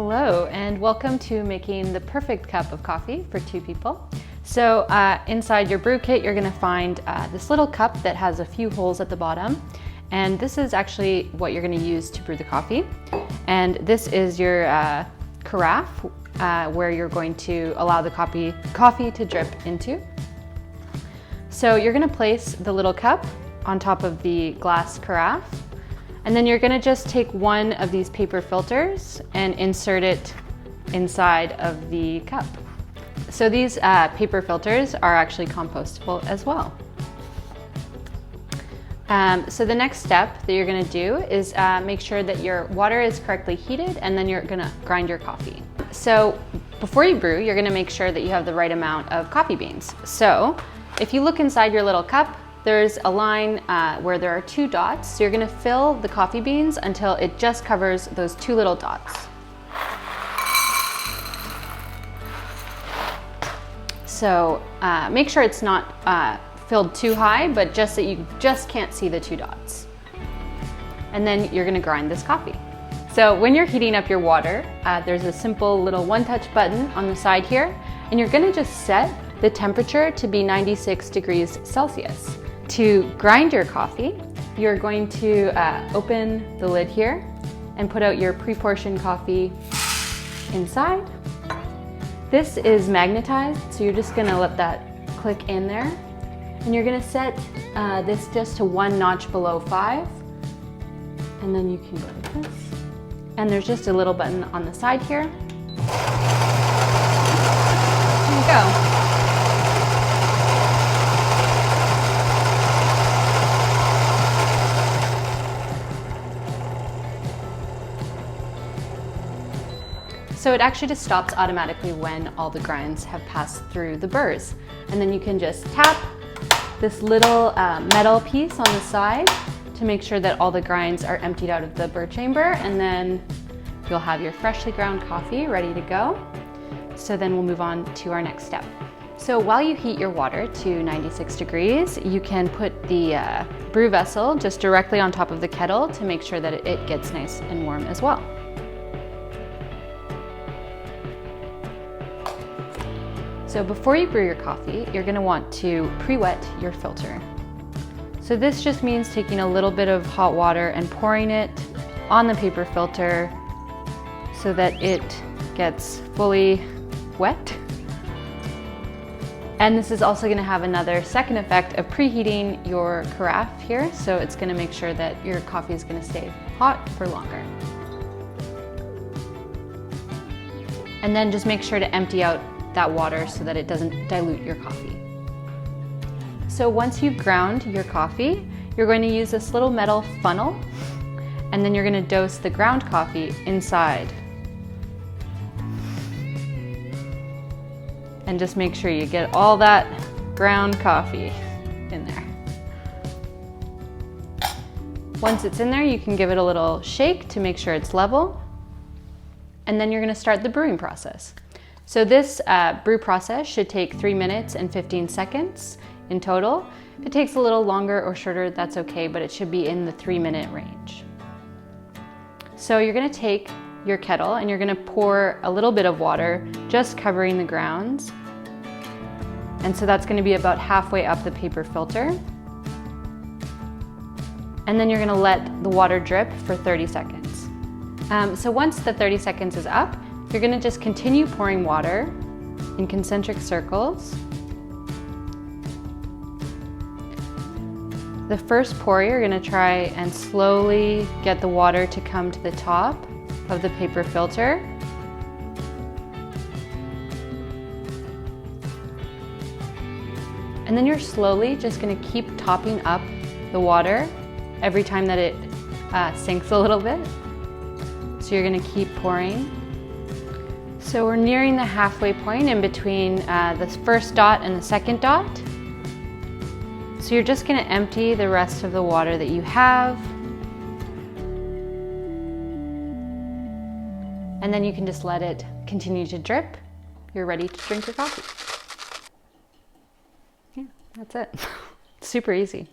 Hello and welcome to making the perfect cup of coffee for two people. So inside your brew kit you're going to find this little cup that has a few holes at the bottom, and this is actually what you're going to use to brew the coffee. And this is your carafe where you're going to allow the coffee to drip into. So you're going to place the little cup on top of the glass carafe, and then you're going to just take one of these paper filters and insert it inside of the cup. So these paper filters are actually compostable as well. So the next step that you're going to do is make sure that your water is correctly heated, and then you're going to grind your coffee. So before you brew, you're going to make sure that you have the right amount of coffee beans. So if you look inside your little cup, there's a line where there are two dots. So you're going to fill the coffee beans until it just covers those two little dots. So make sure it's not filled too high, but just that you just can't see the two dots. And then you're going to grind this coffee. So when you're heating up your water, there's a simple little one-touch button on the side here, and you're going to just set the temperature to be 96 degrees Celsius. To grind your coffee, you're going to open the lid here and put out your pre-portioned coffee inside. This is magnetized, so you're just going to let that click in there. And you're going to set this just to 1 notch below 5. And then you can go like this. And there's just a little button on the side here. There you go. So it actually just stops automatically when all the grinds have passed through the burrs. And then you can just tap this little metal piece on the side to make sure that all the grinds are emptied out of the burr chamber, and then you'll have your freshly ground coffee ready to go. So then we'll move on to our next step. So while you heat your water to 96 degrees, you can put the brew vessel just directly on top of the kettle to make sure that it gets nice and warm as well. So before you brew your coffee, you're going to want to pre-wet your filter. So this just means taking a little bit of hot water and pouring it on the paper filter so that it gets fully wet. And this is also going to have another second effect of preheating your carafe here, so it's going to make sure that your coffee is going to stay hot for longer. And then just make sure to empty out that water so that it doesn't dilute your coffee. So once you've ground your coffee, you're going to use this little metal funnel, and then you're going to dose the ground coffee inside. And just make sure you get all that ground coffee in there. Once it's in there, you can give it a little shake to make sure it's level. And then you're going to start the brewing process. So this brew process should take 3 minutes and 15 seconds in total. If it takes a little longer or shorter, that's okay, but it should be in the 3-minute range. So you're going to take your kettle and you're going to pour a little bit of water, just covering the grounds. And so that's going to be about halfway up the paper filter. And then you're going to let the water drip for 30 seconds. So once the 30 seconds is up, you're going to just continue pouring water in concentric circles. The first pour, you're going to try and slowly get the water to come to the top of the paper filter. And then you're slowly just going to keep topping up the water every time that it sinks a little bit. So you're going to keep pouring. So we're nearing the halfway point in between the first dot and the second dot. So you're just going to empty the rest of the water that you have. And then you can just let it continue to drip. You're ready to drink your coffee. Yeah, that's it. Super easy.